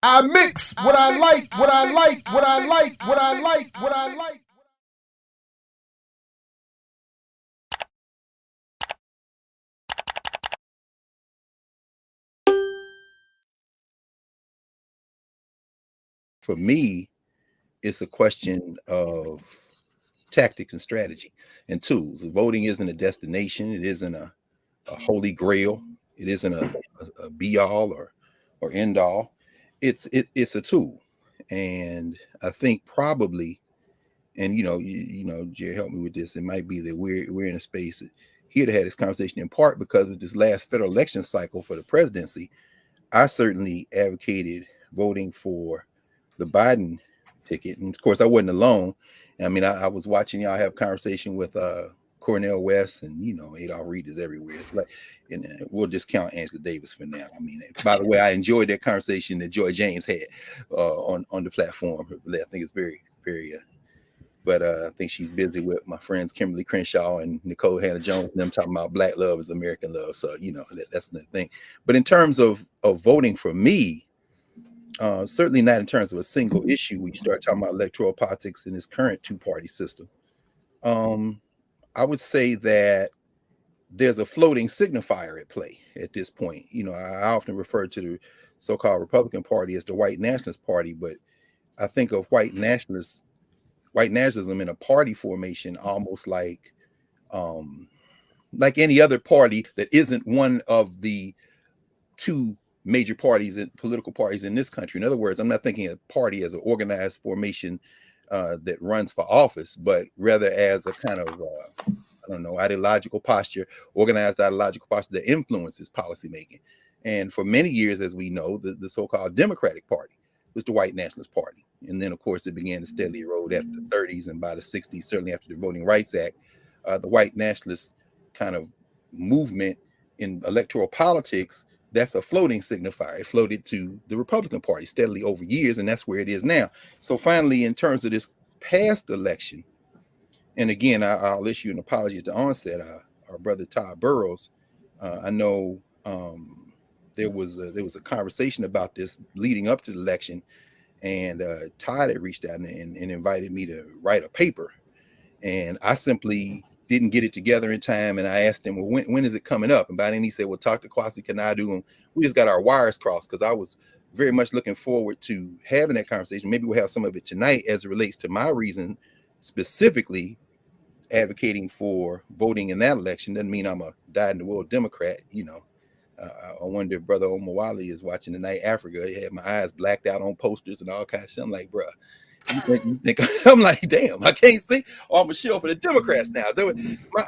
I mix what I like, what I like, what I like, what I like, what I like. For me, it's a question of tactics and strategy and tools. Voting isn't a destination. It isn't a holy grail. It isn't a be all or end all. It's a tool, and I think probably, and Jerry, help me with this. It might be that we're in a space here to have this conversation in part because of this last federal election cycle for the presidency. I certainly advocated voting for the Biden ticket, and of course, I wasn't alone. I mean, I was watching y'all have conversation with Cornell West, and Adolph Reed is everywhere. It's like, and we'll discount Angela Davis for now. I mean, by the way, I enjoyed that conversation that Joy James had on the platform. I think it's very very. But I think she's busy with my friends Kimberly Crenshaw and Nicole Hannah Jones and them talking about Black love is American love. So that's the thing. But in terms of voting for me, certainly not in terms of a single issue. When you start talking about electoral politics in this current two-party system, um, I would say that there's a floating signifier at play at this point. I often refer to the so-called Republican Party as the white nationalist party, but I think of white nationalism in a party formation almost like any other party that isn't one of the two major parties and political parties in this country. In other words, I'm not thinking of party as an organized formation that runs for office, but rather as a kind of I don't know, ideological posture, organized ideological posture that influences policymaking. And for many years, as we know, the so-called Democratic Party was the white nationalist party. And then, of course, it began to steadily erode after the 30s and by the 60s, certainly after the Voting Rights Act. The white nationalist kind of movement in electoral politics, that's a floating signifier. It floated to the Republican Party steadily over years, and that's where it is now. So finally, in terms of this past election, and again, I'll issue an apology at the onset. Our brother Todd Burrows, I know there was a conversation about this leading up to the election, and Todd had reached out and invited me to write a paper, and I simply didn't get it together in time. And I asked him, well, when is it coming up? And by then he said, well, talk to Kwasi Kanadu, and we just got our wires crossed because I was very much looking forward to having that conversation. Maybe we'll have some of it tonight as it relates to my reason specifically advocating for voting in that election. Doesn't mean I'm a dyed-in-the-wool Democrat. I wonder if Brother Omawali is watching tonight. Africa, he had my eyes blacked out on posters and all kinds of stuff. I'm like, bro, you think I'm like, damn, I can't see. Oh, I'm a shield for the Democrats now. So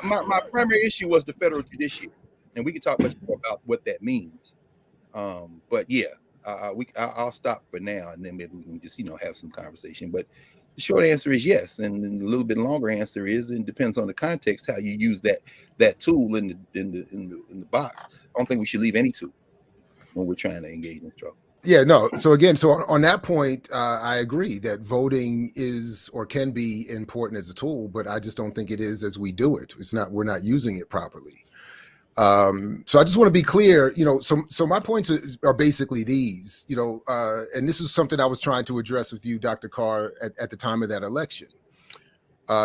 my primary issue was the federal judiciary, and we can talk much more about what that means. But yeah, I'll stop for now, and then maybe we can just have some conversation. But the short answer is yes, and a little bit longer answer is, and depends on the context how you use that tool in the box. I don't think we should leave any tool when we're trying to engage in struggle. Yeah, no. So again, on that point, I agree that voting is or can be important as a tool, but I just don't think it is as we do it. It's not. We're not using it properly. So I just want to be clear. So my points are basically these. And this is something I was trying to address with you, Dr. Carr, at the time of that election,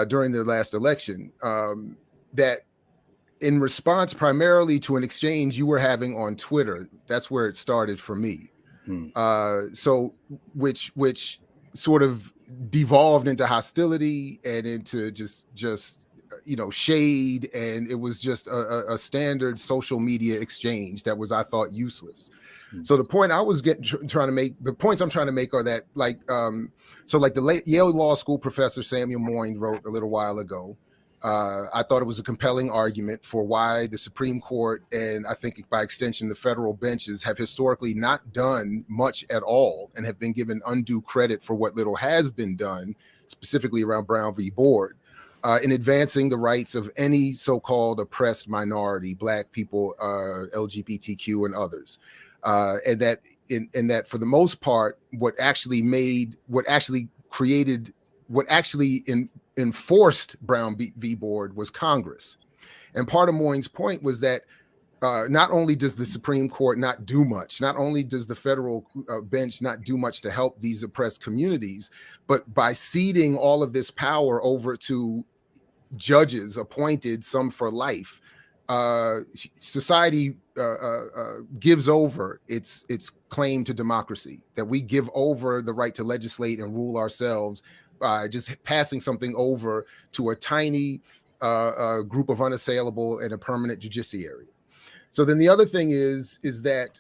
during the last election, that in response primarily to an exchange you were having on Twitter. That's where it started for me. So which sort of devolved into hostility and into just shade, and it was just a standard social media exchange that was, I thought, useless. So the point I was trying to make, the points I'm trying to make are that so like the late Yale Law School professor Samuel Moyne wrote a little while ago. I thought it was a compelling argument for why the Supreme Court, and I think by extension the federal benches, have historically not done much at all and have been given undue credit for what little has been done, specifically around Brown v. Board, in advancing the rights of any so-called oppressed minority, Black people, LGBTQ, and others. And that for the most part, what actually enforced Brown v. Board was Congress. And part of Moyne's point was that not only does the Supreme Court not do much, not only does the federal bench not do much to help these oppressed communities, but by ceding all of this power over to judges appointed, some for life, society gives over its claim to democracy, that we give over the right to legislate and rule ourselves by just passing something over to a tiny group of unassailable and a permanent judiciary. So then the other thing is that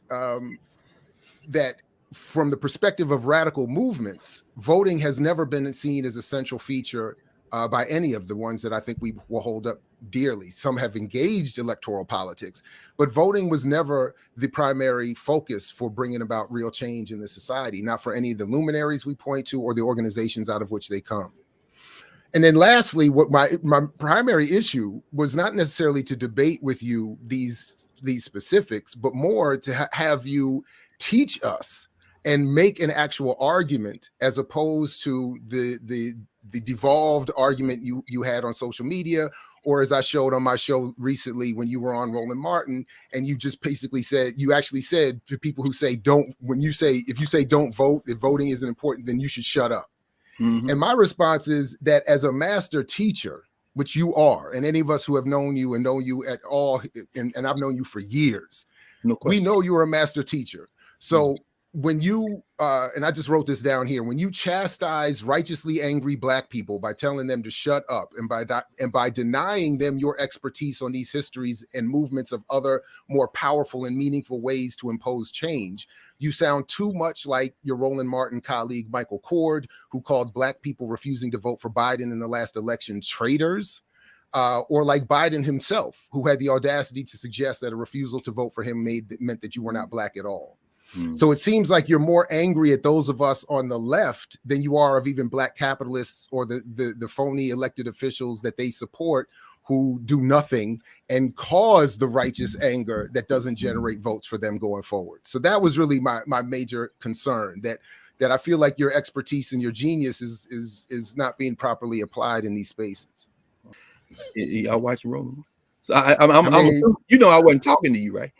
that from the perspective of radical movements, voting has never been seen as a central feature by any of the ones that I think we will hold up dearly. Some have engaged electoral politics, but voting was never the primary focus for bringing about real change in the society, not for any of the luminaries we point to or the organizations out of which they come. And then lastly, what my primary issue was not necessarily to debate with you these specifics, but more to have you teach us and make an actual argument, as opposed to the devolved argument you had on social media, or as I showed on my show recently when you were on Roland Martin, and you just basically said, you actually said to people who say if you say don't vote, if voting isn't important, then you should shut up. Mm-hmm. And my response is that as a master teacher, which you are, and any of us who have known you and know you at all, and I've known you for years, we know you're a master teacher. So when you, and I just wrote this down here, when you chastise righteously angry Black people by telling them to shut up, and by denying them your expertise on these histories and movements of other more powerful and meaningful ways to impose change, you sound too much like your Roland Martin colleague, Michael Cord, who called Black people refusing to vote for Biden in the last election traitors. Or like Biden himself, who had the audacity to suggest that a refusal to vote for him meant that you were not Black at all. So it seems like you're more angry at those of us on the left than you are of even Black capitalists or the phony elected officials that they support, who do nothing and cause the righteous anger that doesn't generate votes for them going forward. So that was really my major concern, that I feel like your expertise and your genius is not being properly applied in these spaces. Y'all watching Roland? So I wasn't talking to you, right?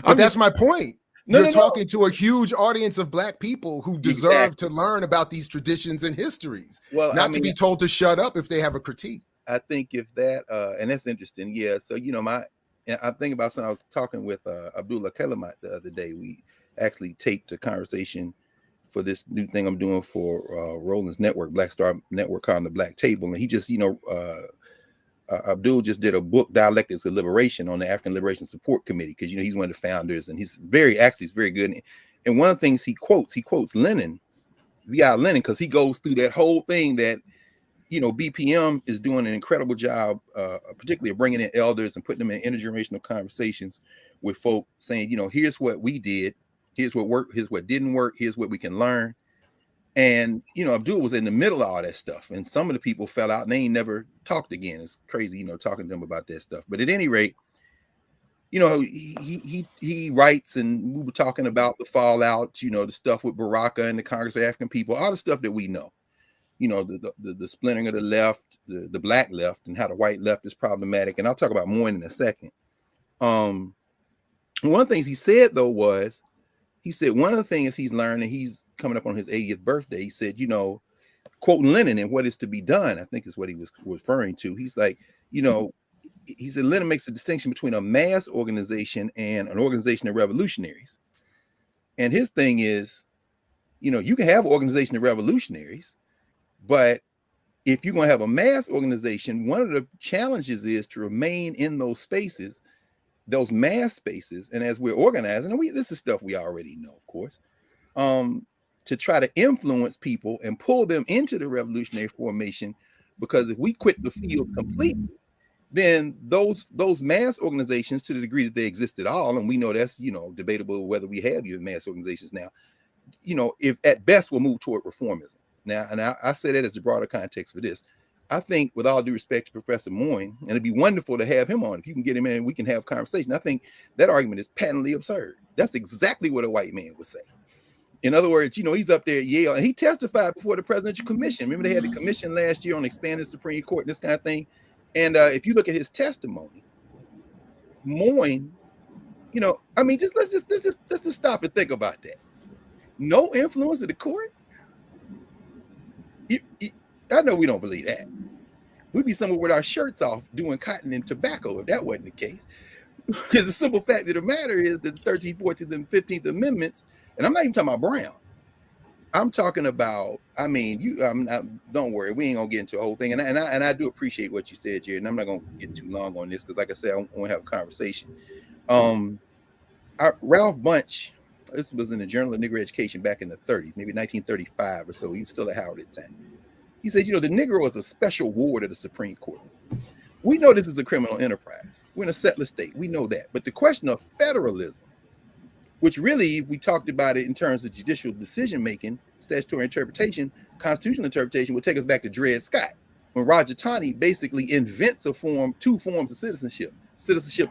But that's my point. You're talking to a huge audience of Black people who deserve to learn about these traditions and histories, not to be told to shut up if they have a critique. I think if that, and that's interesting. Yeah. So, I think about something. I was talking with Abdullah Kelamat the other day. We actually taped a conversation for this new thing I'm doing for Roland's network, Black Star Network, called The Black Table. And he just, Abdul just did a book, Dialectics of Liberation, on the African Liberation Support Committee, because he's one of the founders, and he's very good. And one of the things he quotes Lenin, V.I. Lenin, because he goes through that whole thing that BPM is doing an incredible job, particularly of bringing in elders and putting them in intergenerational conversations with folk, saying, here's what we did, here's what worked, here's what didn't work, here's what we can learn. And, Abdul was in the middle of all that stuff. And some of the people fell out and they ain't never talked again. It's crazy, talking to them about that stuff. But at any rate, he writes, and we were talking about the fallout, the stuff with Baraka and the Congress of African People, all the stuff that we know, the splintering of the left, the Black left, and how the white left is problematic. And I'll talk about more in a second. One of the things he said, though, was, he said one of the things he's learned, and he's coming up on his 80th birthday, he said, quoting Lenin and what is to be done, I think is what he was referring to. He's like, he said Lenin makes a distinction between a mass organization and an organization of revolutionaries. And his thing is, you can have an organization of revolutionaries, but if you're going to have a mass organization, one of the challenges is to remain in those spaces, those mass spaces, and as we're organizing, and this is stuff we already know, of course, to try to influence people and pull them into the revolutionary formation, because if we quit the field completely, then those mass organizations, to the degree that they exist at all, and we know that's debatable whether we have even mass organizations now, if at best we'll move toward reformism. Now, and I say that as a broader context for this. I think, with all due respect to Professor Moyne, and it'd be wonderful to have him on. If you can get him in, we can have a conversation. I think that argument is patently absurd. That's exactly what a white man would say. In other words, he's up there at Yale, and he testified before the Presidential Commission. Remember, they had the commission last year on expanding the Supreme Court and this kind of thing. And if you look at his testimony, Moyne, I mean, let's just stop and think about that. No influence of the court. I know we don't believe that. We'd be somewhere with our shirts off doing cotton and tobacco if that wasn't the case. Because the simple fact of the matter is that the 13th, 14th, and 15th Amendments, and I'm not even talking about Brown. I'm talking about, I mean, don't worry, we ain't gonna get into the whole thing. And I do appreciate what you said, Jared, and I'm not gonna get too long on this because, like I said, I want to have a conversation. Ralph Bunche, this was in the Journal of Negro Education back in the 30s, maybe 1935 or so. He was still at Howard at the time. He said, the Negro is a special ward of the Supreme Court. We know this is a criminal enterprise. We're in a settler state. We know that. But the question of federalism, which really, if we talked about it in terms of judicial decision-making, statutory interpretation, constitutional interpretation, would take us back to Dred Scott, when Roger Taney basically invents two forms of citizenship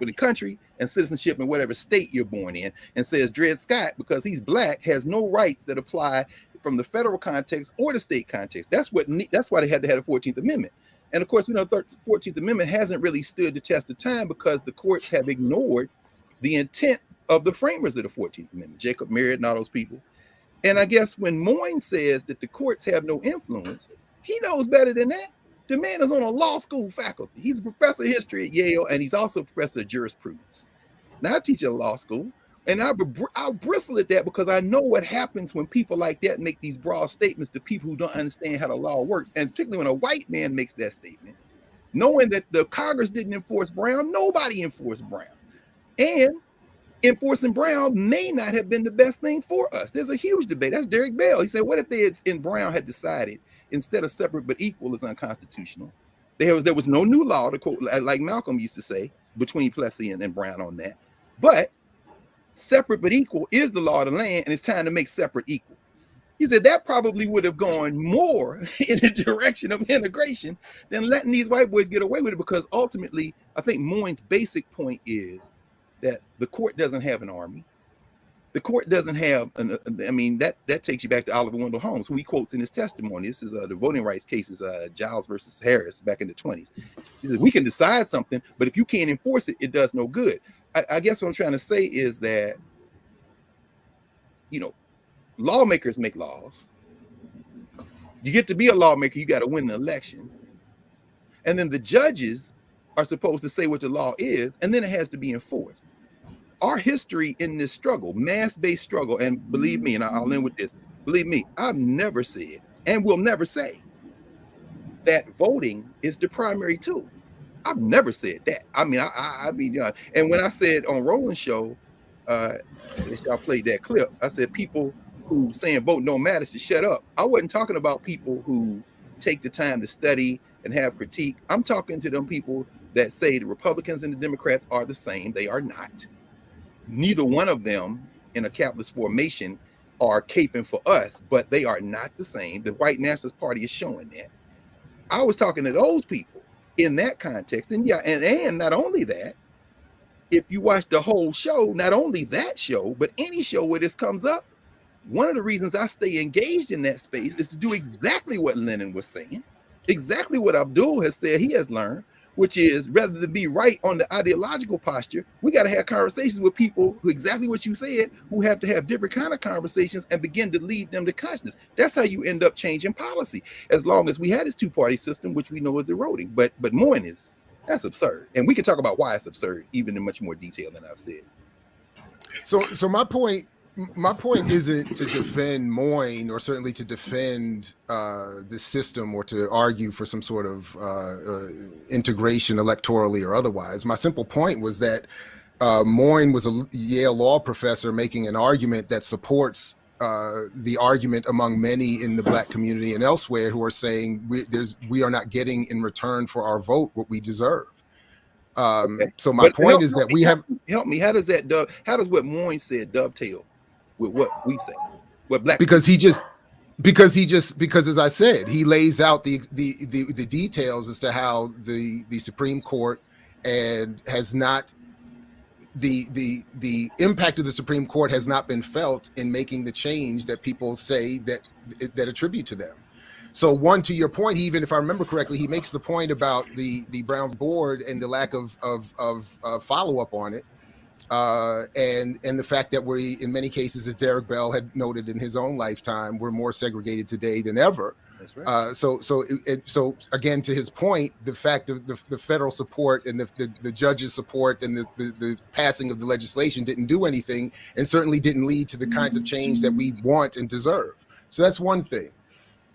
in the country and citizenship in whatever state you're born in, and says Dred Scott, because he's black, has no rights that apply from the federal context or the state context. That's why they had to have a 14th Amendment. And of course, we know the 14th Amendment hasn't really stood the test of time because the courts have ignored the intent of the framers of the 14th Amendment, Jacob Merritt and all those people. And I guess when Moyne says that the courts have no influence, he knows better than that. The man is on a law school faculty. He's a professor of history at Yale, and he's also a professor of jurisprudence. Now, I teach at a law school, and I'll bristle at that because I know what happens when people like that make these broad statements to people who don't understand how the law works, and particularly when a white man makes that statement, knowing that the Congress didn't enforce Brown, nobody enforced Brown. And enforcing Brown may not have been the best thing for us. There's a huge debate. That's Derek Bell. He said, what if they in Brown had decided instead of separate but equal is unconstitutional? There was no new law, to quote, like Malcolm used to say, between Plessy and Brown on that. But separate but equal is the law of the land, and it's time to make separate equal. He said that probably would have gone more in the direction of integration than letting these white boys get away with it, because ultimately, I think Moyne's basic point is that the court doesn't have an army. The court doesn't have, that takes you back to Oliver Wendell Holmes, who he quotes in his testimony. This is the voting rights cases, Giles versus Harris back in the 20s. He says, we can decide something, but if you can't enforce it, it does no good. I guess what I'm trying to say is that, lawmakers make laws. You get to be a lawmaker, you got to win the election. And then the judges are supposed to say what the law is, and then it has to be enforced. Our history in this struggle, mass-based struggle, and believe me, and I'll end with this, believe me, I've never said, and will never say, that voting is the primary tool. I've never said that. I mean, and when I said on Roland's show, y'all played that clip, I said people who saying vote don't matter should shut up. I wasn't talking about people who take the time to study and have critique. I'm talking to them people that say the Republicans and the Democrats are the same. They are not. Neither one of them in a capitalist formation are caping for us, but they are not the same. The White Nationalist Party is showing that. I was talking to those people in that context. And and not only that, if you watch the whole show, not only that show, but any show where this comes up, one of the reasons I stay engaged in that space is to do exactly what Lenin was saying, exactly what Abdul has said he has learned, which is rather than be right on the ideological posture, we got to have conversations with people who exactly what you said, who have to have different kind of conversations and begin to lead them to consciousness. That's how you end up changing policy. As long as we had this two-party system, which we know is eroding, but Moyne that's absurd. And we can talk about why it's absurd, even in much more detail than I've said. So my point isn't to defend Moyne or certainly to defend the system or to argue for some sort of integration electorally or otherwise. My simple point was that Moyne was a Yale law professor making an argument that supports the argument among many in the Black community and elsewhere who are saying we are not getting in return for our vote what we deserve. Okay. So my point is that we have help me. How does what Moyne said dovetail with what we say? What Black because as I said, he lays out the details as to how the Supreme Court and has not the impact of the Supreme Court has not been felt in making the change that people say that attribute to them. So one, to your point, even if I remember correctly, he makes the point about the Brown board and the lack of follow up on it, and the fact that we, in many cases, as Derek Bell had noted in his own lifetime, we're more segregated today than ever. That's right. So again, to his point, the fact of the federal support and the judges' support and the passing of the legislation didn't do anything, and certainly didn't lead to the kinds of change that we want and deserve. So that's one thing.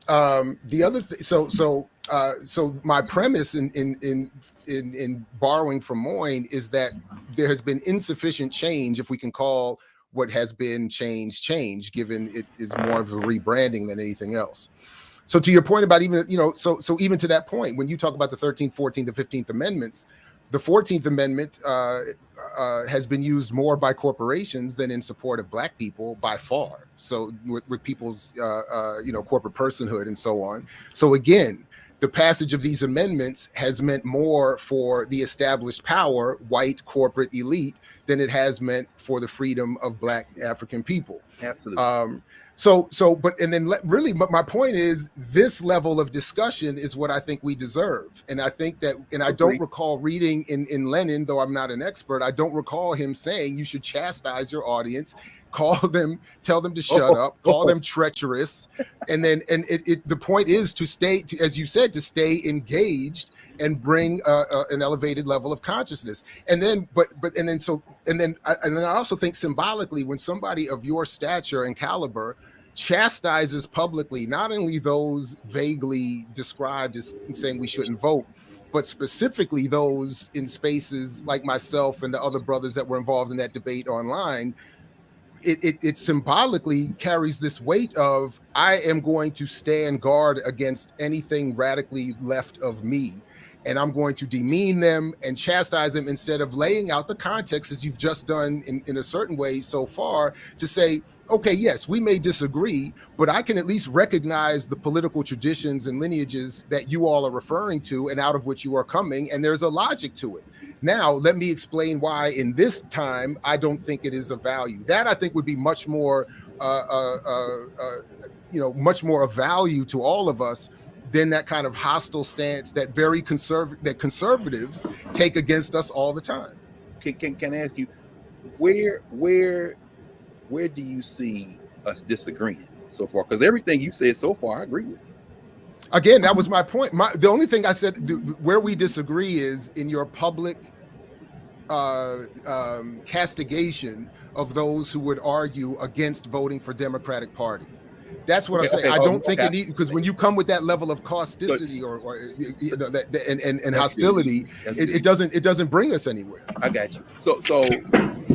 The other thing, so my premise in borrowing from Moyne is that there has been insufficient change, if we can call what has been change, given it is more of a rebranding than anything else. So to your point about even, so even to that point, when you talk about the 13th, 14th, and 15th Amendments, the 14th Amendment has been used more by corporations than in support of Black people by far. So with people's, corporate personhood and so on. So again, the passage of these amendments has meant more for the established power, white corporate elite, than it has meant for the freedom of Black African people. Absolutely. But my point is, this level of discussion is what I think we deserve. And I think that, and I don't recall reading in Lenin, though I'm not an expert, I don't recall him saying you should chastise your audience, tell them to shut up, call them treacherous. And then, the point is to stay, as you said, to stay engaged and bring an elevated level of consciousness. And then I also think symbolically, when somebody of your stature and caliber chastises publicly, not only those vaguely described as saying we shouldn't vote, but specifically those in spaces like myself and the other brothers that were involved in that debate online, it symbolically carries this weight of, I am going to stand guard against anything radically left of me. And I'm going to demean them and chastise them instead of laying out the context, as you've just done in a certain way so far, to say, okay, yes, we may disagree, but I can at least recognize the political traditions and lineages that you all are referring to and out of which you are coming, and there's a logic to it. Now, let me explain why in this time I don't think it is of value. That I think would be much more, much more of value to all of us than that kind of hostile stance that conservatives take against us all the time. Can I ask you, where do you see us disagreeing so far? Because everything you said so far, I agree with. Again, that was my point. The only thing I said where we disagree is in your public castigation of those who would argue against voting for Democratic Party. That's what I'm saying. I don't think it needs, because when you come with that level of causticity and hostility, it doesn't bring us anywhere. I got you. So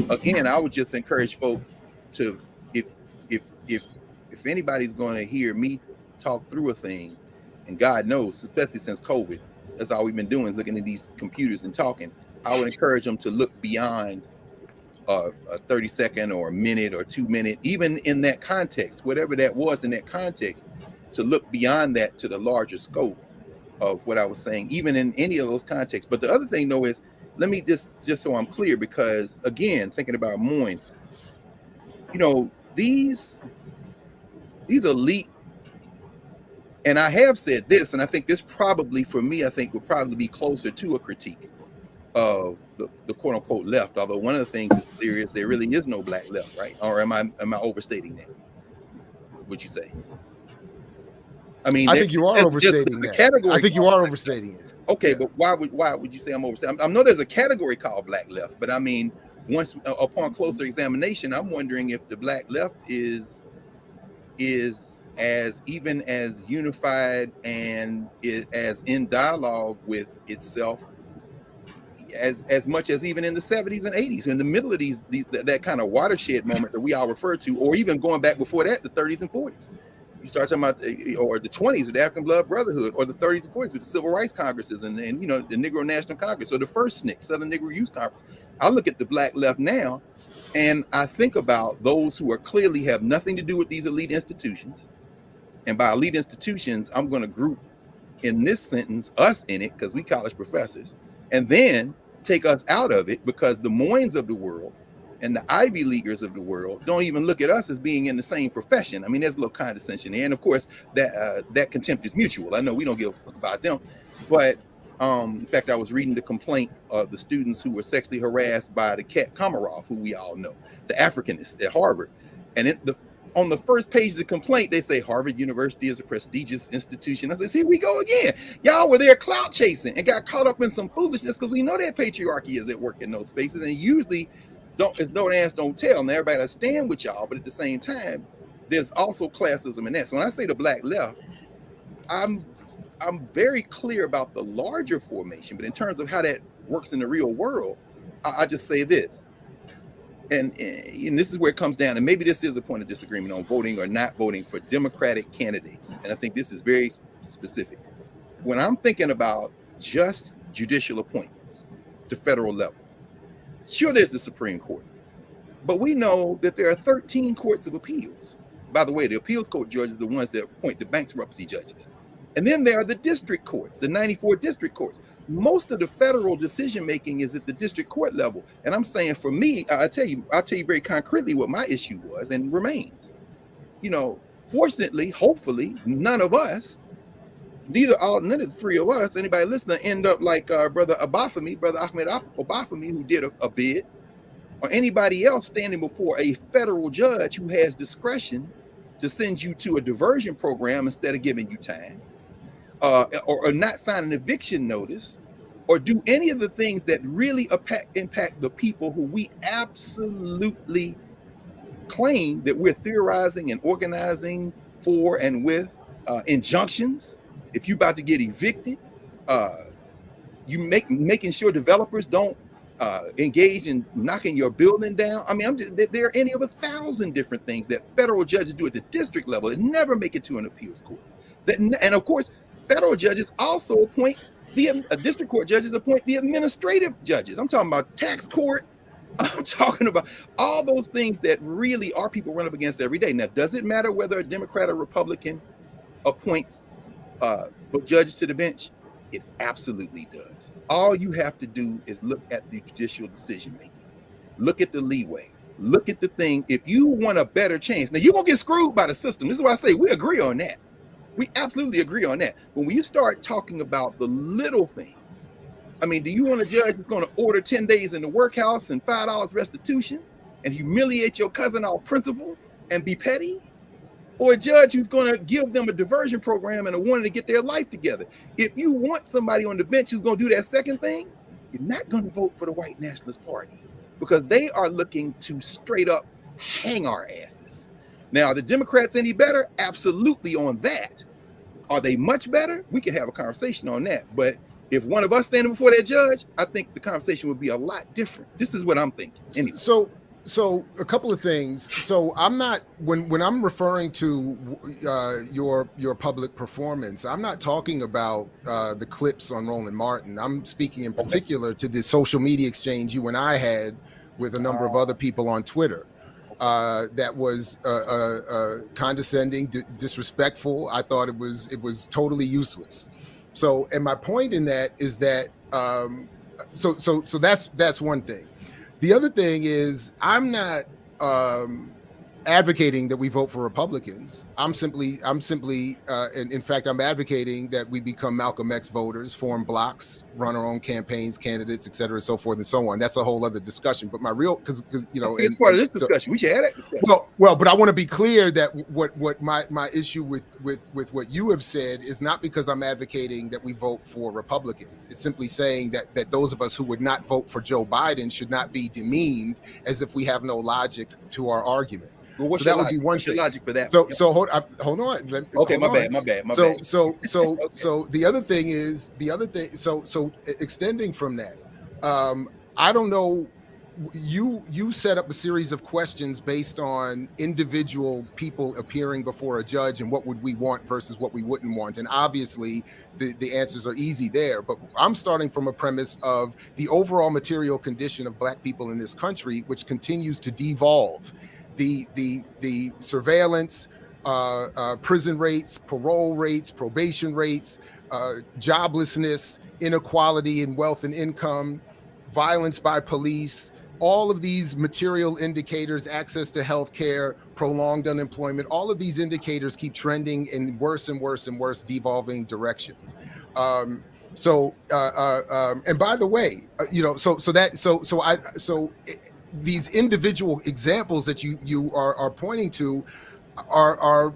again, I would just encourage folks to, if anybody's going to hear me talk through a thing, and God knows, especially since COVID, that's all we've been doing is looking at these computers and talking. I would encourage them to look beyond a 30-second or a minute or 2 minute, even in that context, whatever that was in that context, to look beyond that to the larger scope of what I was saying, even in any of those contexts. But the other thing, though, is, let me just so I'm clear, because again, thinking about Moyne, these elite, and I have said this, and I think this probably, for me, I think would probably be closer to a critique of the quote unquote left. Although one of the things is clear is there really is no black left, right? Or am I overstating that? Would you say? I mean, I think you are overstating that. I think you are overstating it. Okay, yeah. But why would you say I'm overstating? I know there's a category called black left, but I mean, once upon closer examination, I'm wondering if the black left is as even as unified and as in dialogue with itself as much as even in the 70s and 80s, in the middle of that kind of watershed moment that we all refer to, or even going back before that, the 30s and 40s. You start talking about, or the 20s with the African Blood Brotherhood, or the 30s and 40s with the Civil Rights Congresses and the Negro National Congress, or the first SNCC, Southern Negro Youth Conference. I look at the black left now, and I think about those who are clearly have nothing to do with these elite institutions. And by elite institutions, I'm going to group in this sentence us in it, because we college professors, and then take us out of it, because the Moynes of the world and the Ivy Leaguers of the world don't even look at us as being in the same profession. I mean, there's a little condescension there, and of course that contempt is mutual. I know we don't give a fuck about them, but in fact, I was reading the complaint of the students who were sexually harassed by the cat Komarov, who we all know, the Africanist at Harvard, and on the first page of the complaint, they say Harvard University is a prestigious institution. I said, here we go again. Y'all were there clout chasing and got caught up in some foolishness because we know that patriarchy is at work in those spaces, and usually it's don't ask, don't tell. And everybody will stand with y'all, but at the same time, there's also classism in that. So when I say the black left, I'm very clear about the larger formation, but in terms of how that works in the real world, I just say this. And this is where it comes down, and maybe this is a point of disagreement on voting or not voting for Democratic candidates. And I think this is very specific. When I'm thinking about just judicial appointments to federal level, sure, there's the Supreme Court, but we know that there are 13 courts of appeals. By the way, the appeals court judges are the ones that appoint the bankruptcy judges. And then there are the district courts, the 94 district courts. Most of the federal decision making is at the district court level. And I'm saying, for me, I'll tell you very concretely what my issue was and remains. Fortunately, hopefully, none of the three of us, anybody listening, end up like Brother Ahmed Obafemi, who did a bid, or anybody else standing before a federal judge who has discretion to send you to a diversion program instead of giving you time. Or not sign an eviction notice, or do any of the things that really impact the people who we absolutely claim that we're theorizing and organizing for and with. Injunctions. If you're about to get evicted, you making sure developers don't engage in knocking your building down. I mean, there are any of 1,000 different things that federal judges do at the district level that never make it to an appeals court. And of course, federal judges also appoint district court judges appoint the administrative judges. I'm talking about tax court. I'm talking about all those things that really our people run up against every day. Now, does it matter whether a Democrat or Republican appoints judges to the bench? It absolutely does. All you have to do is look at the judicial decision making. Look at the leeway. Look at the thing. If you want a better chance, now you're gonna get screwed by the system. This is why I say we agree on that. We absolutely agree on that. But when you start talking about the little things, I mean, do you want a judge that's going to order 10 days in the workhouse and $5 restitution and humiliate your cousin on principles and be petty? Or a judge who's going to give them a diversion program and a warning to get their life together? If you want somebody on the bench who's going to do that second thing, you're not going to vote for the white nationalist party, because they are looking to straight up hang our asses. Now, are the Democrats any better? Absolutely on that. Are they much better? We could have a conversation on that. But if one of us standing before that judge, I think the conversation would be a lot different. This is what I'm thinking. Anyway. So a couple of things. So I'm not, when I'm referring to your public performance, I'm not talking about the clips on Roland Martin. I'm speaking in particular to the social media exchange you and I had with a number of other people on Twitter. That was condescending, disrespectful. I thought it was totally useless. So, and my point in that is that so that's one thing. The other thing is, I'm not advocating that we vote for Republicans. I'm simply, and in fact, I'm advocating that we become Malcolm X voters, form blocks, run our own campaigns, candidates, et cetera, so forth and so on. That's a whole other discussion. But my real, because it's part of this discussion. We should have that discussion. Well, but I want to be clear that what my issue with what you have said is not because I'm advocating that we vote for Republicans. It's simply saying that those of us who would not vote for Joe Biden should not be demeaned as if we have no logic to our argument. Well, what's your logic for that? So hold on. Okay, my bad. So the other thing. So extending from that, I don't know. You set up a series of questions based on individual people appearing before a judge and what would we want versus what we wouldn't want, and obviously the answers are easy there. But I'm starting from a premise of the overall material condition of Black people in this country, which continues to devolve. The surveillance, prison rates, parole rates, probation rates, joblessness, inequality in wealth and income, violence by police, all of these material indicators, access to healthcare, prolonged unemployment, all of these indicators keep trending in worse and worse and worse devolving directions. And by the way, these individual examples that you are pointing to are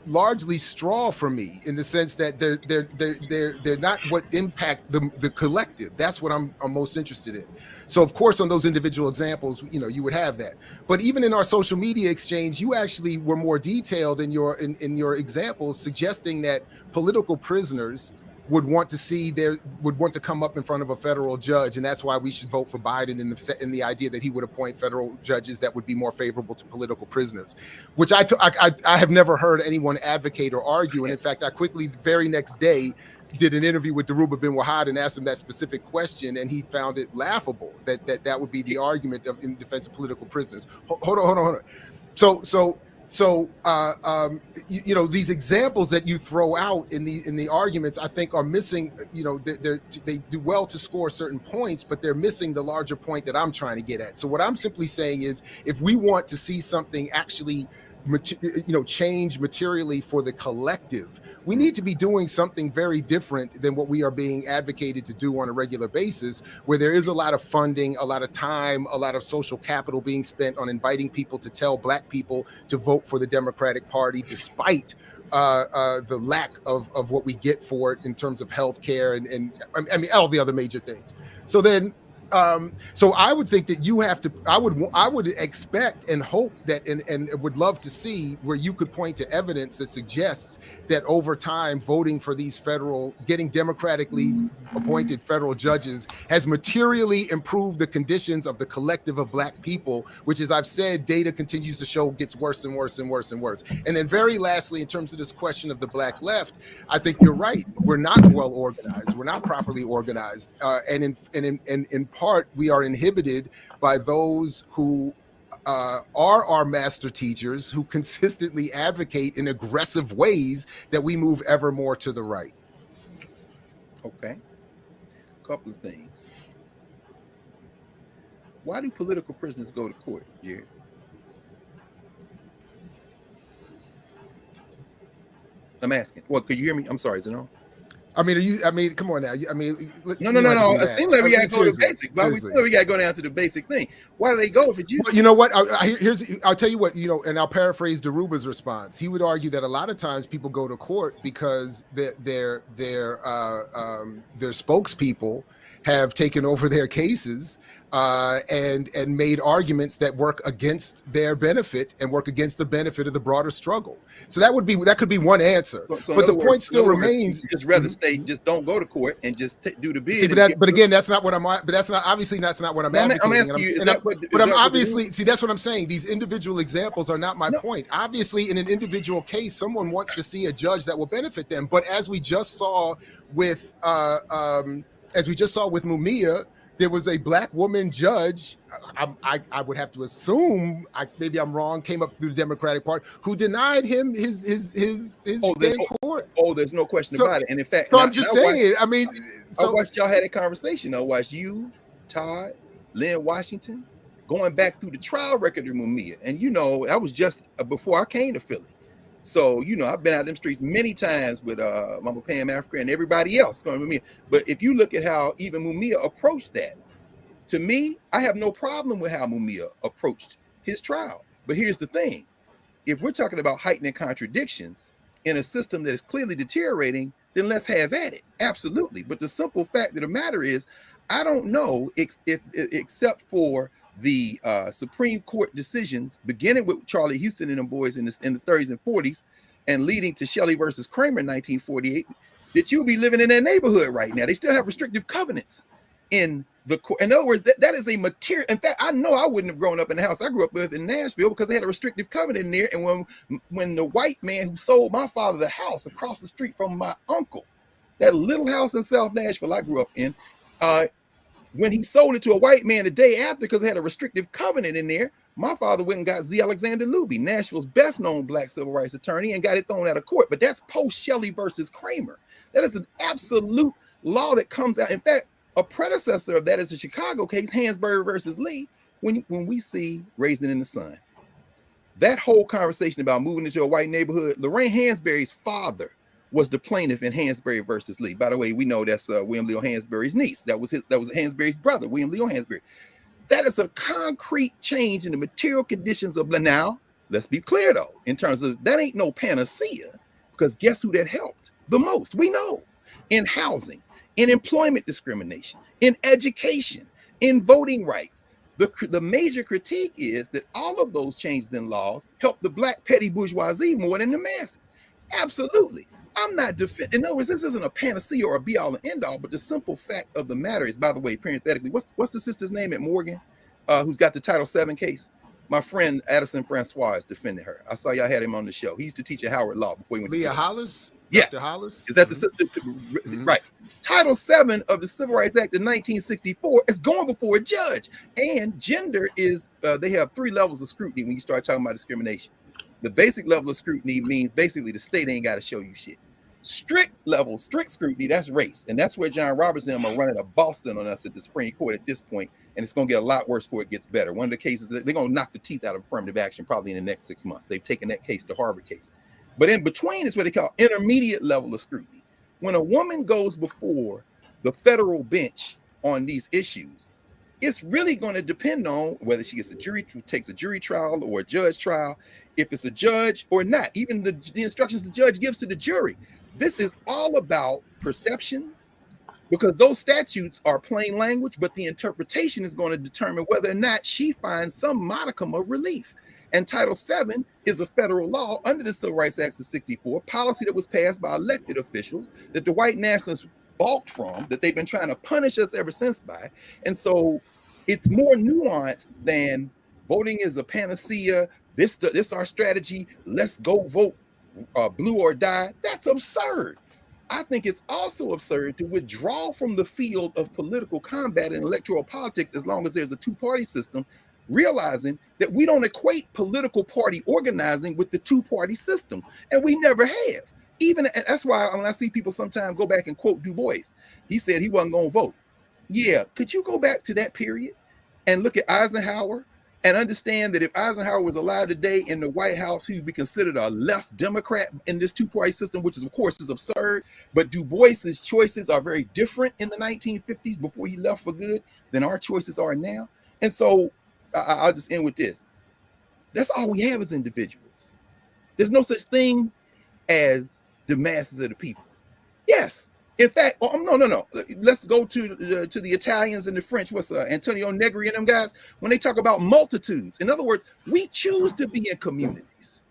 largely straw for me, in the sense that they're not what impact the collective. That's what I'm most interested in. So of course, on those individual examples, you would have that. But even in our social media exchange, you actually were more detailed in your examples, suggesting that political prisoners would want to come up in front of a federal judge, and that's why we should vote for Biden in the idea that he would appoint federal judges that would be more favorable to political prisoners, which I have never heard anyone advocate or argue. And in fact, I quickly, the very next day, did an interview with Daruba bin Wahad and asked him that specific question, and he found it laughable that would be the argument in defense of political prisoners. Hold on. These examples that you throw out in the arguments, I think, are missing. They do well to score certain points, but they're missing the larger point that I'm trying to get at. So what I'm simply saying is, if we want to see something actually change materially for the collective, we need to be doing something very different than what we are being advocated to do on a regular basis, where there is a lot of funding, a lot of time, a lot of social capital being spent on inviting people to tell Black people to vote for the Democratic Party, despite the lack of what we get for it in terms of health care and all the other major things. So then, so I would think that you have to, I would expect and hope that, and would love to see where you could point to evidence that suggests that over time, voting for these getting democratically appointed federal judges has materially improved the conditions of the collective of Black people, which, as I've said, data continues to show gets worse and worse and worse and worse. And then very lastly, in terms of this question of the Black left, I think you're right. We're not well organized. We're not properly organized. And in part, we are inhibited by those who are our master teachers, who consistently advocate in aggressive ways that we move ever more to the right. Okay. A couple of things. Why do political prisoners go to court, Jared? I'm asking. Well, could you hear me? I'm sorry, Zeno. Come on now. No. It seems like we got to go to the basics. We got to go down to the basic thing. Why do they go if it's you? Well, you know what? I'll tell you what, and I'll paraphrase Daruba's response. He would argue that a lot of times people go to court because their spokespeople have taken over their cases and made arguments that work against their benefit and work against the benefit of the broader struggle. So that could be one answer. So but the point still remains. Just rather just don't go to court and just do the bid. See, but again, that's not what I'm. But that's not what I'm advocating. But I'm obviously that's what I'm saying. These individual examples are not my point. Obviously, in an individual case, someone wants to see a judge that will benefit them. But as we just saw with Mumia, there was a Black woman judge. I would have to assume, maybe I'm wrong, came up through the Democratic Party, who denied him his day in court. Oh, there's no question about it. And in fact, I'm just saying. I watched y'all had a conversation. I watched you, Todd, Lynn Washington, going back through the trial record of Mumia, and that was just before I came to Philly. So, I've been out them streets many times with Mama Pam Africa and everybody else going with me. But if you look at how even Mumia approached that, to me, I have no problem with how Mumia approached his trial. But here's the thing. If we're talking about heightening contradictions in a system that is clearly deteriorating, then let's have at it. Absolutely. But the simple fact of the matter is, I don't know if except for the Supreme Court decisions, beginning with Charlie Houston and them boys in the 30s and 40s, and leading to Shelley versus Kramer in 1948, that you'll be living in that neighborhood right now. They still have restrictive covenants in the court. In other words, that is a material. In fact, I know I wouldn't have grown up in the house I grew up with in Nashville because they had a restrictive covenant in there. And when the white man who sold my father the house across the street from my uncle, that little house in South Nashville I grew up in, when he sold it to a white man the day after, because they had a restrictive covenant in there, my father went and got Z. Alexander Luby, Nashville's best known Black civil rights attorney, and got it thrown out of court. But that's post Shelley versus Kramer. That is an absolute law that comes out. In fact, a predecessor of that is the Chicago case, Hansberry versus Lee, when we see Raising in the Sun, that whole conversation about moving into a white neighborhood, Lorraine Hansberry's father was the plaintiff in Hansberry versus Lee. By the way, we know that's William Leo Hansberry's niece. That was Hansberry's brother, William Leo Hansberry. That is a concrete change in the material conditions of now. Let's be clear though, in terms of that ain't no panacea, because guess who that helped the most? We know in housing, in employment discrimination, in education, in voting rights. The major critique is that all of those changes in laws help the black petty bourgeoisie more than the masses. Absolutely. I'm not defending. In other words, this isn't a panacea or a be all and end all, but the simple fact of the matter is, by the way, parenthetically, what's the sister's name at Morgan, who's got the Title VII case? My friend Addison Francois is defending her. I saw y'all had him on the show. He used to teach at Howard Law before he went to Leah Hollis? Yes. Dr. Hollis? Is that the sister? Right. Title VII of the Civil Rights Act of 1964 is going before a judge. And gender is, they have 3 levels of scrutiny when you start talking about discrimination. The basic level of scrutiny means basically the state ain't got to show you shit. Strict scrutiny, that's race. And that's where John Roberts and them are running a Boston on us at the Supreme Court at this point. And it's going to get a lot worse before it gets better. One of the cases that they're going to knock the teeth out of affirmative action probably in the next 6 months. They've taken that case, the Harvard case. But in between is what they call intermediate level of scrutiny. When a woman goes before the federal bench on these issues, it's really going to depend on whether she takes a jury trial or a judge trial, if it's a judge or not, even the instructions the judge gives to the jury. This is all about perception, because those statutes are plain language, but the interpretation is going to determine whether or not she finds some modicum of relief. And Title VII is a federal law under the Civil Rights Act of 64, policy that was passed by elected officials that the white nationalists balked from, that they've been trying to punish us ever since by. And so it's more nuanced than voting is a panacea. This our strategy. Let's go vote blue or die. That's absurd. I think it's also absurd to withdraw from the field of political combat and electoral politics as long as there's a two-party system, realizing that we don't equate political party organizing with the two-party system, and we never have. Even that's why when I see people sometimes go back and quote Du Bois, he said he wasn't going to vote. Yeah, could you go back to that period and look at Eisenhower and understand that if Eisenhower was alive today in the White House, he would be considered a left Democrat in this two-party system, which is, of course, is absurd. But Du Bois's choices are very different in the 1950s before he left for good than our choices are now. And so I'll just end with this. That's all we have as individuals. There's no such thing as the masses of the people. Yes. In fact, no. Let's go to the Italians and the French. What's Antonio Negri and them guys? When they talk about multitudes. In other words, we choose to be in communities.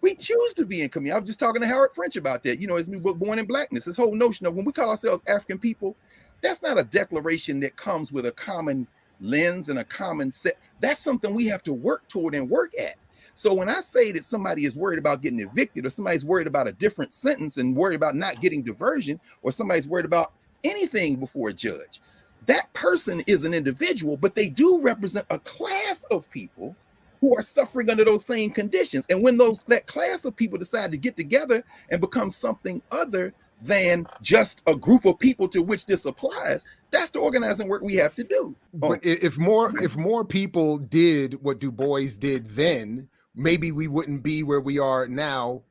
We choose to be in community. I was just talking to Howard French about that. You know, as we were born in blackness, this whole notion of when we call ourselves African people, that's not a declaration that comes with a common lens and a common set. That's something we have to work toward and work at. So when I say that somebody is worried about getting evicted, or somebody's worried about a different sentence and worried about not getting diversion, or somebody's worried about anything before a judge, that person is an individual, but they do represent a class of people who are suffering under those same conditions. And when that class of people decide to get together and become something other than just a group of people to which this applies, that's the organizing work we have to do. But if more people did what Du Bois did then, maybe we wouldn't be where we are now.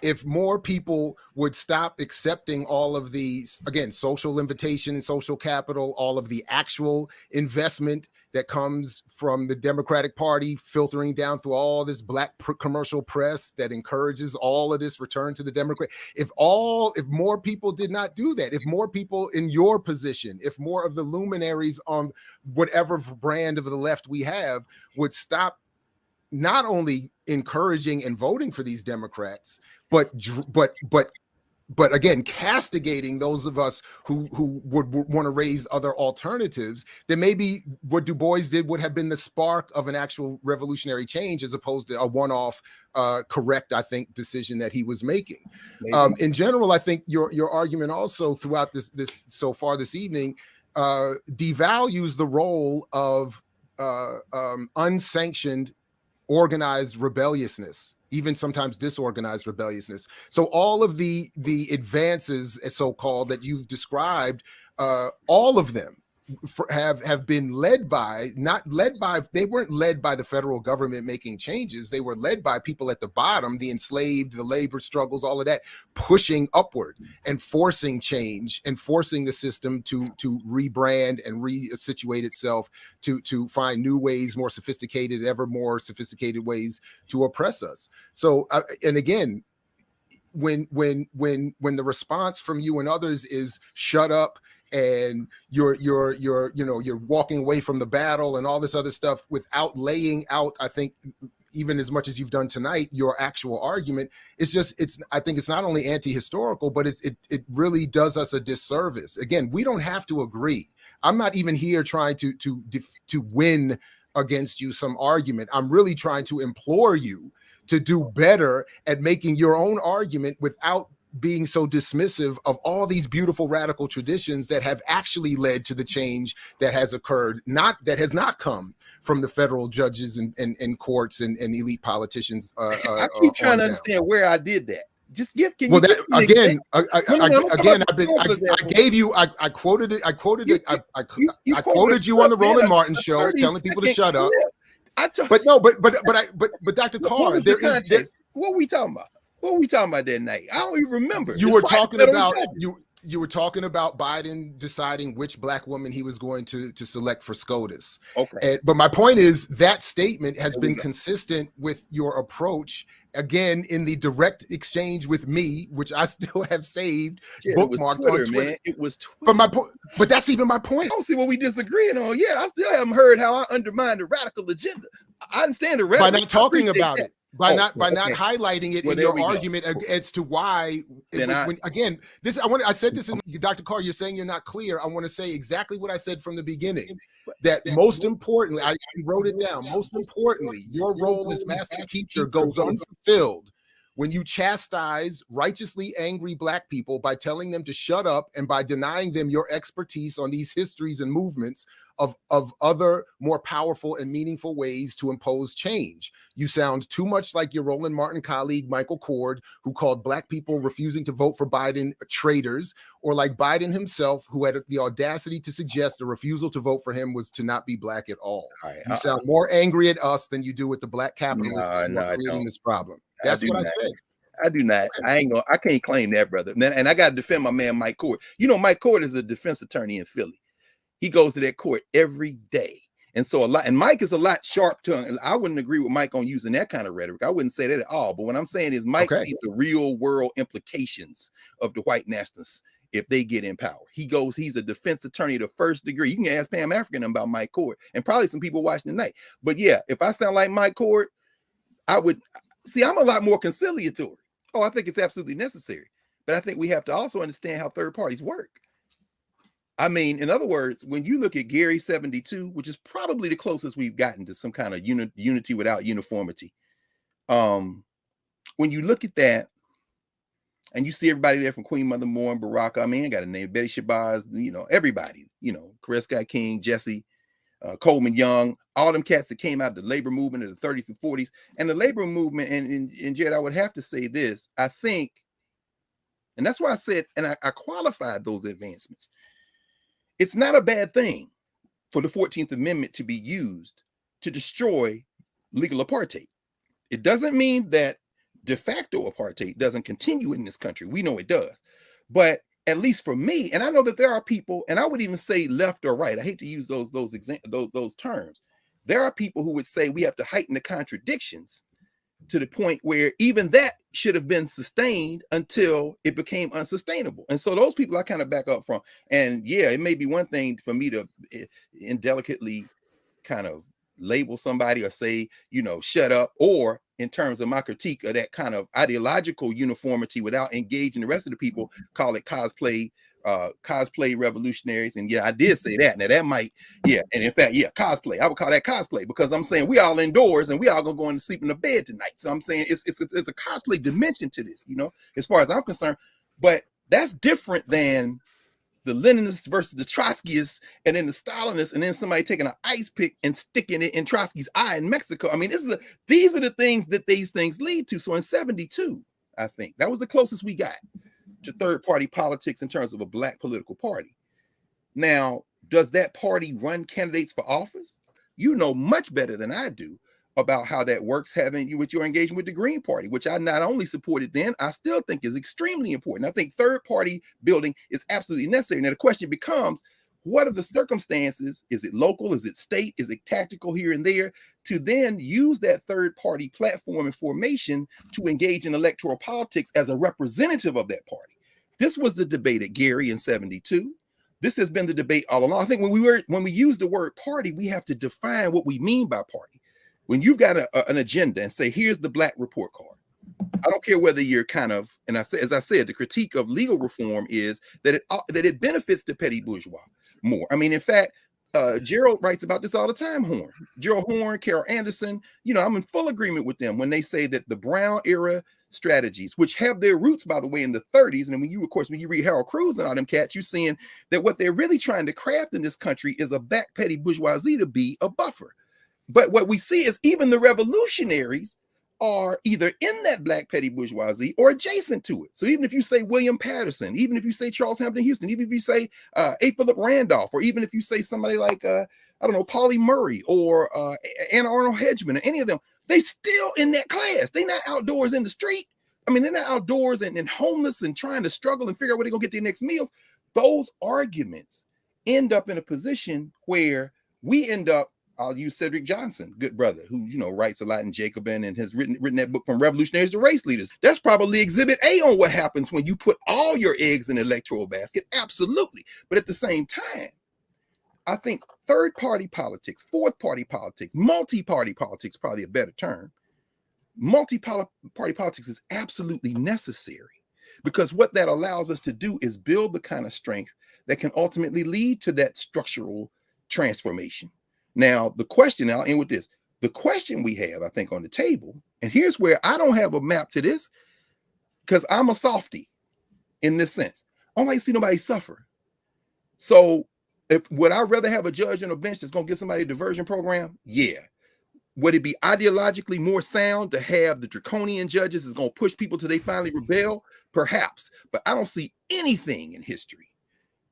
If more people would stop accepting all of these, again, social invitation and social capital, all of the actual investment that comes from the Democratic Party filtering down through all this black commercial press that encourages all of this return to the Democrat. If more people did not do that, if more people in your position, if more of the luminaries on whatever brand of the left we have would stop not only encouraging and voting for these Democrats, but again, castigating those of us who would want to raise other alternatives, then maybe what Du Bois did would have been the spark of an actual revolutionary change, as opposed to a one-off correct, I think, decision that he was making. In general, I think your argument also throughout this so far this evening devalues the role of unsanctioned organized rebelliousness, even sometimes disorganized rebelliousness. So all of the advances, so-called, that you've described, all of them have been they weren't led by the federal government making changes. They were led by people at the bottom, the enslaved, the labor struggles, all of that, pushing upward and forcing change and forcing the system to rebrand and resituate itself to find new ways, more sophisticated, ever more sophisticated ways to oppress us. So, and again, when the response from you and others is shut up and you're walking away from the battle and all this other stuff without laying out, I think, even as much as you've done tonight, your actual argument, I think it's not only anti-historical, but it really does us a disservice. Again, we don't have to agree. I'm not even here trying to win against you some argument. I'm really trying to implore you to do better at making your own argument without being so dismissive of all these beautiful radical traditions that have actually led to the change that has occurred, that has not come from the federal judges and courts and elite politicians. I keep trying to understand where I did that. Just give. Can well, you that, give again, again? I quoted it. I quoted you on the Roland Martin show, telling people to shut up. But Dr. Carr, what were we talking about? What were we talking about that night? I don't even remember. You were talking about Biden deciding which Black woman he was going to select for SCOTUS. Okay. But my point is that statement has been consistent with your approach, again, in the direct exchange with me, which I still have saved, bookmarked on Twitter. Man. It was Twitter. But that's even my point. I don't see what we disagreeing on. Yeah, I still haven't heard how I undermine the radical agenda. I understand the radical. By not talking about it. By not highlighting it in your argument as to why. I said this in Dr. Carr. You're saying you're not clear. I want to say exactly what I said from the beginning. That most importantly, I wrote it down. Most importantly, your role as master teacher goes unfulfilled when you chastise righteously angry Black people by telling them to shut up and by denying them your expertise on these histories and movements of other more powerful and meaningful ways to impose change. You sound too much like your Roland Martin colleague, Michael Cord, who called Black people refusing to vote for Biden traitors, or like Biden himself, who had the audacity to suggest a refusal to vote for him was to not be Black at all. You sound more angry at us than you do at the Black capitalists creating this problem. That's what I said. I do not. I can't claim that, brother. And I got to defend my man, Mike Cord. You know, Mike Cord is a defense attorney in Philly. He goes to that court every day. And so Mike is a lot sharp tongued. I wouldn't agree with Mike on using that kind of rhetoric. I wouldn't say that at all. But what I'm saying is Mike sees the real world implications of the white nationalists if they get in power. He's a defense attorney to first degree. You can ask Pam African about Mike Cord and probably some people watching tonight. But yeah, if I sound like Mike Cord, I would see, I'm a lot more conciliatory. Oh, I think it's absolutely necessary. But I think we have to also understand how third parties work. I mean, in other words, when you look at Gary 72, which is probably the closest we've gotten to some kind of unity without uniformity. When you look at that and you see everybody there from Queen Mother Moore and Baraka, I mean, I got to name Betty Shabazz, everybody, Coretta Scott King, Jesse, Coleman Young, all them cats that came out of the labor movement in the 30s and 40s. And the labor movement, and Jed, I would have to say this, I think, and that's why I said, and I qualified those advancements. It's not a bad thing for the 14th Amendment to be used to destroy legal apartheid. It doesn't mean that de facto apartheid doesn't continue in this country. We know it does. But at least for me, and I know that there are people, and I would even say left or right. I hate to use those terms. There are people who would say we have to heighten the contradictions to the point where even that should have been sustained until it became unsustainable. And so those people I kind of back up from. And yeah, it may be one thing for me to indelicately kind of label somebody or say, shut up, or in terms of my critique of that kind of ideological uniformity without engaging the rest of the people, call it cosplay revolutionaries. And yeah, I did say that. Now that might, and in fact, cosplay. I would call that cosplay because I'm saying we all indoors and we all gonna go to sleep in the bed tonight. So I'm saying it's a cosplay dimension to this, as far as I'm concerned. But that's different than the Leninists versus the Trotskyists, and then the Stalinists, and then somebody taking an ice pick and sticking it in Trotsky's eye in Mexico. I mean, these are the things that these things lead to. So in 72, I think that was the closest we got to third party politics in terms of a Black political party. Now, Does that party run candidates for office? You know much better than I do about how that works, having you with your engagement with the Green Party, which I not only supported then, I still think is extremely important. I think third party building is absolutely necessary. Now the question becomes, what are the circumstances? Is it local? Is it state? Is it tactical here and there? To then use that third party platform and formation to engage in electoral politics as a representative of that party. This was the debate at Gary in 72. This has been the debate all along. I think when we use the word party, we have to define what we mean by party. When you've got an agenda and say, here's the black report card. I don't care whether you're kind of, and as I said, the critique of legal reform is that it benefits the petty bourgeois more. I mean, in fact, Gerald writes about this all the time. Gerald Horn, Carol Anderson, I'm in full agreement with them when they say that the Brown era strategies, which have their roots, by the way, in the 30s. And when you read Harold Cruz and all them cats, you're seeing that what they're really trying to craft in this country is a back petty bourgeoisie to be a buffer. But what we see is even the revolutionaries are either in that black petty bourgeoisie or adjacent to it. So even if you say William Patterson, even if you say Charles Hampton Houston, even if you say A. Philip Randolph, or even if you say somebody like, Pauli Murray or Anna Arnold Hedgeman, or any of them, they still in that class. They're not outdoors in the street. I mean, they're not outdoors and homeless and trying to struggle and figure out where they're going to get their next meals. Those arguments end up in a position where we end up, I'll use Cedric Johnson, good brother, who, writes a lot in Jacobin and has written that book From Revolutionaries to Race Leaders. That's probably exhibit A on what happens when you put all your eggs in an electoral basket. Absolutely. But at the same time, I think third party politics, fourth party politics, multi-party politics, probably a better term. Multi-party politics is absolutely necessary, because what that allows us to do is build the kind of strength that can ultimately lead to that structural transformation. Now, I'll end with this. The question we have, I think, on the table, and here's where I don't have a map to this, because I'm a softie in this sense. I don't like to see nobody suffer. So would I rather have a judge on a bench that's going to get somebody a diversion program? Yeah. Would it be ideologically more sound to have the draconian judges that's going to push people till they finally rebel? Perhaps. But I don't see anything in history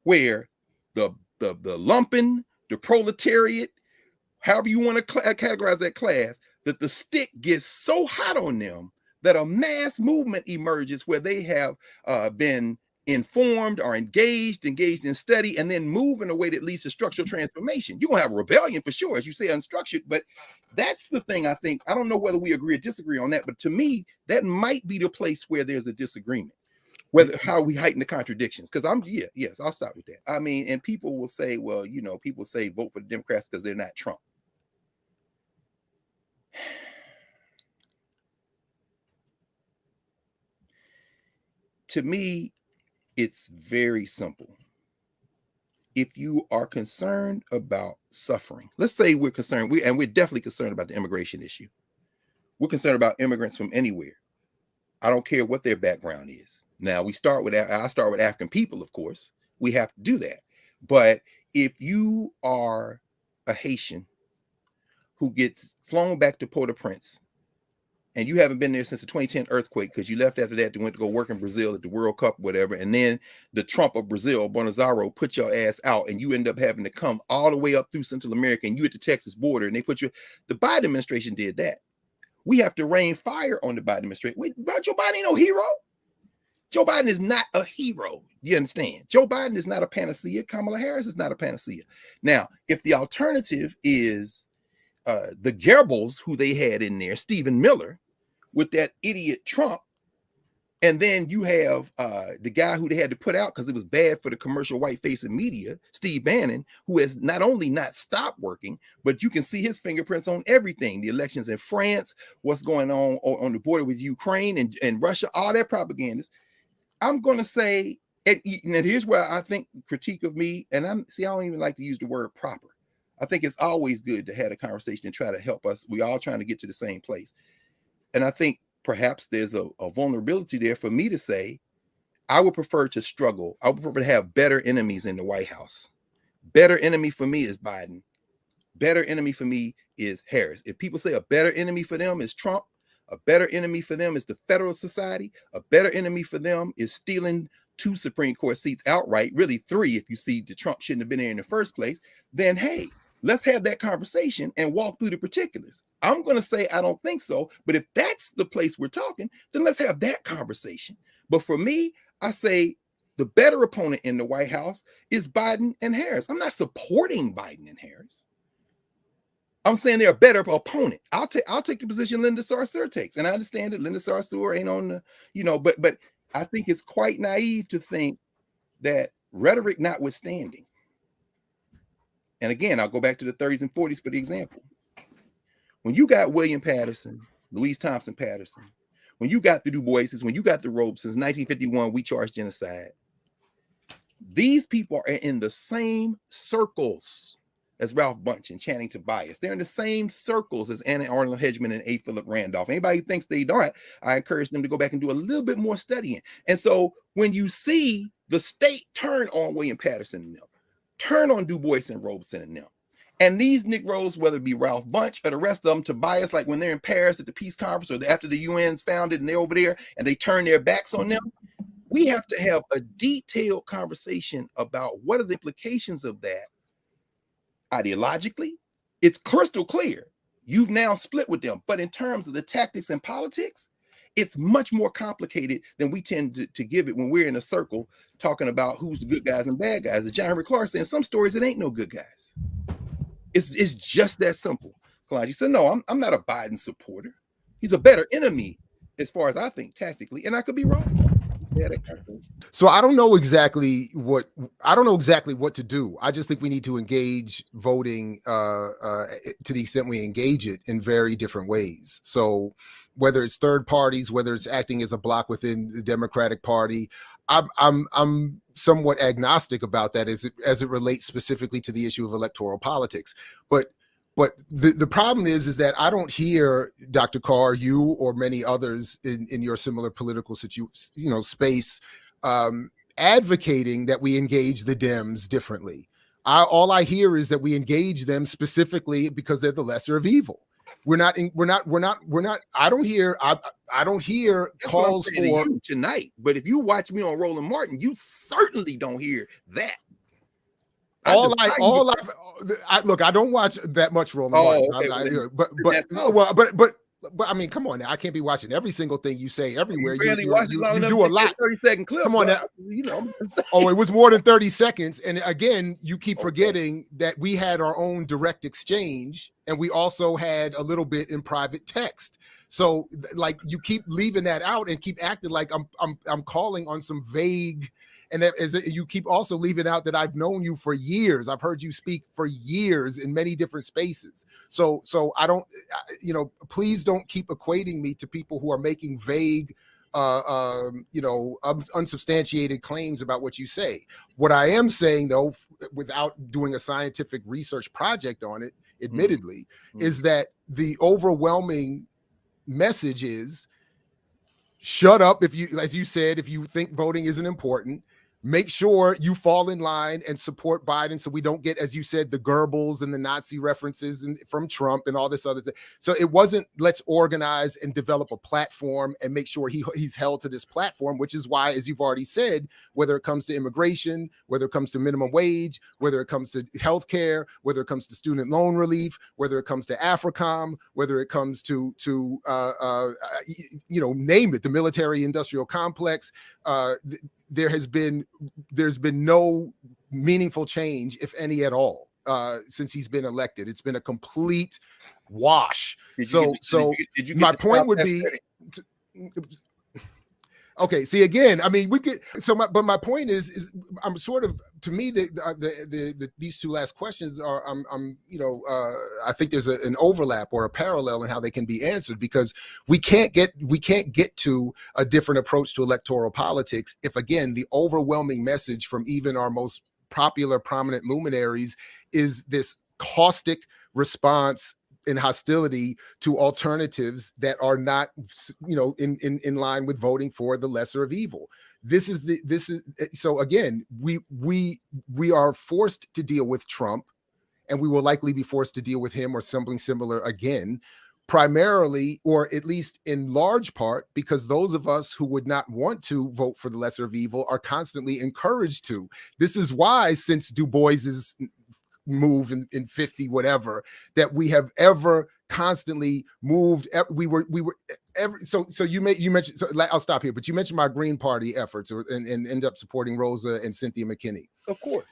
where the lumpen, the proletariat, however you want to categorize that class, that the stick gets so hot on them that a mass movement emerges where they have been informed or engaged in study, and then move in a way that leads to structural transformation. You're going to have rebellion for sure, as you say, unstructured, but that's the thing I think. I don't know whether we agree or disagree on that, but to me, that might be the place where there's a disagreement, how we heighten the contradictions. Because I'll stop with that. I mean, and people will say, well, people say vote for the Democrats because they're not Trump. To me, it's very simple. If you are concerned about suffering, let's say we're concerned, we're definitely concerned about the immigration issue. We're concerned about immigrants from anywhere. I don't care what their background is. Now, I start with African people, of course. We have to do that. But if you are a Haitian who gets flown back to Port-au-Prince, and you haven't been there since the 2010 earthquake because you left after that and went to go work in Brazil at the World Cup, whatever, and then the Trump of Brazil, Bolsonaro, put your ass out, and you end up having to come all the way up through Central America, and you at the Texas border, and they put you. The Biden administration did that. We have to rain fire on the Biden administration. Wait, Joe Biden ain't no hero. Joe Biden is not a hero. You understand? Joe Biden is not a panacea. Kamala Harris is not a panacea. Now, if the alternative is the Goebbels who they had in there, Stephen Miller, with that idiot Trump, and then you have the guy who they had to put out because it was bad for the commercial white-facing media, Steve Bannon, who has not only not stopped working, but you can see his fingerprints on everything. The elections in France, what's going on the border with Ukraine and Russia, all that propaganda. I'm going to say, and here's where I think critique of me, and I don't even like to use the word proper. I think it's always good to have a conversation and try to help us. We all trying to get to the same place. And I think perhaps there's a vulnerability there for me to say, I would prefer to struggle. I would prefer to have better enemies in the White House. Better enemy for me is Biden. Better enemy for me is Harris. If people say a better enemy for them is Trump, a better enemy for them is the Federalist Society, a better enemy for them is stealing 2 Supreme Court seats outright, really 3 if you see that Trump shouldn't have been there in the first place, then hey, let's have that conversation and walk through the particulars. I'm going to say I don't think so, but if that's the place we're talking, then let's have that conversation. But for me, I say the better opponent in the White House is Biden and Harris. I'm not supporting Biden and Harris. I'm saying they're a better opponent. I'll take the position Linda Sarsour takes, and I understand that Linda Sarsour ain't on the, but I think it's quite naive to think that, rhetoric notwithstanding, and again, I'll go back to the 30s and 40s for the example. When you got William Patterson, Louise Thompson Patterson, when you got the Du Boises, when you got the Robesons, 1951, we charged genocide. These people are in the same circles as Ralph Bunche and Channing Tobias. They're in the same circles as Anna Arnold Hedgeman and A. Philip Randolph. Anybody who thinks they don't, I encourage them to go back and do a little bit more studying. And so when you see the state turn on William Patterson and them, turn on Du Bois and Robeson and them, and these Negroes, whether it be Ralph Bunche or the rest of them, Tobias, like when they're in Paris at the peace conference or after the UN's founded and they're over there and they turn their backs on them, we have to have a detailed conversation about what are the implications of that ideologically. It's crystal clear. You've now split with them. But in terms of the tactics and politics, it's much more complicated than we tend to give it when we're in a circle talking about who's the good guys and bad guys. As John Henry Clark said, in some stories, it ain't no good guys. It's just that simple. Kalonji said, no, I'm not a Biden supporter. He's a better enemy as far as I think tactically, and I could be wrong. So I don't know exactly what to do. I just think we need to engage voting to the extent we engage it in very different ways. So whether it's third parties, whether it's acting as a bloc within the Democratic Party, I'm somewhat agnostic about that as it relates specifically to the issue of electoral politics. But the problem is that I don't hear, Dr. Carr, you or many others in your similar political space advocating that we engage the Dems differently. All I hear is that we engage them specifically because they're the lesser of evil. We're not. I don't hear calls for tonight. But if you watch me on Roland Martin, you certainly don't hear that. Look, I don't watch that much Roland Martin. Okay, but I mean, come on now. I can't be watching every single thing you say everywhere. You do a lot. 30-second clip. Come on now. Oh, it was more than 30 seconds. And again, you keep forgetting that we had our own direct exchange, and we also had a little bit in private text. So, like, you keep leaving that out and keep acting like I'm calling on some vague. And that is, you keep also leaving out that I've known you for years. I've heard you speak for years in many different spaces. So I don't, please don't keep equating me to people who are making vague, unsubstantiated claims about what you say. What I am saying, though, without doing a scientific research project on it, admittedly, is that the overwhelming message is, shut up if you, as you said, if you think voting isn't important. Make sure you fall in line and support Biden so we don't get, as you said, the Goebbels and the Nazi references from Trump and all this other stuff. So it wasn't let's organize and develop a platform and make sure he's held to this platform, which is why, as you've already said, whether it comes to immigration, whether it comes to minimum wage, whether it comes to healthcare, whether it comes to student loan relief, whether it comes to AFRICOM, whether it comes to name it, the military industrial complex, there's been no meaningful change, if any at all, since he's been elected. It's been a complete wash. My point would be, okay. See, again, I mean, we could. But my point is I'm sort of, to me, these two last questions are, I think there's an overlap or a parallel in how they can be answered, because we can't get to a different approach to electoral politics if, again, the overwhelming message from even our most popular, prominent luminaries is this caustic response and hostility to alternatives that are not, in line with voting for the lesser of evil. So again, we are forced to deal with Trump, and we will likely be forced to deal with him or something similar again. primarily, or at least in large part, because those of us who would not want to vote for the lesser of evil are constantly encouraged to. This is why, since Du Bois's move in 50 whatever, that we have ever constantly moved. We were so you mentioned, so I'll stop here, but you mentioned my Green Party efforts, and end up supporting Rosa and Cynthia McKinney. Of course.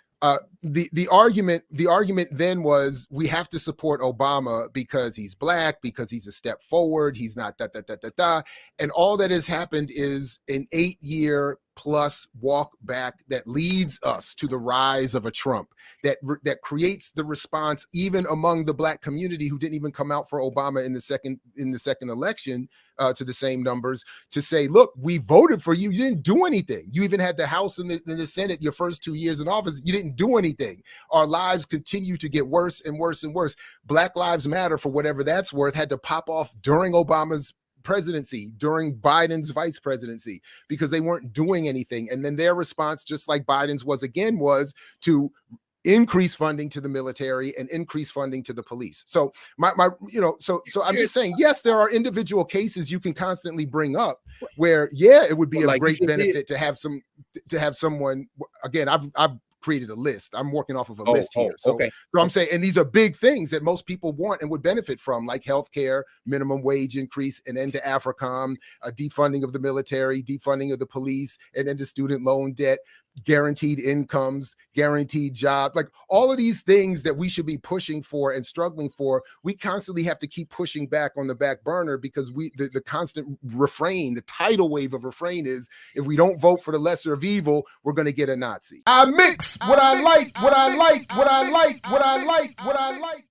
The argument then was, we have to support Obama because he's black, because he's a step forward, he's not and all that has happened is an 8-year plus walk back that leads us to the rise of a Trump that creates the response even among the black community, who didn't even come out for Obama in the second election, to the same numbers, to say, look, we voted for you. You didn't do anything. You even had the House and the Senate your first 2 years in office. You didn't do anything. Our lives continue to get worse and worse and worse. Black Lives Matter, for whatever that's worth, had to pop off during Obama's presidency, during Biden's vice presidency, because they weren't doing anything. And then their response, just like Biden's was to increase funding to the military and increase funding to the police. So so I'm just saying, yes, there are individual cases you can constantly bring up where, it would be a great benefit to have someone. Again, I've created a list. I'm working off of a list here. So I'm saying, and these are big things that most people want and would benefit from, like healthcare, minimum wage increase, an end to AFRICOM, a defunding of the military, defunding of the police, and end to student loan debt, guaranteed incomes, guaranteed job, like all of these things that we should be pushing for and struggling for. We constantly have to keep pushing back on the back burner, because the constant refrain, the tidal wave of refrain is, if we don't vote for the lesser of evil, we're going to get a Nazi. I mix what I like, what I like, what I like, what I like, what I like.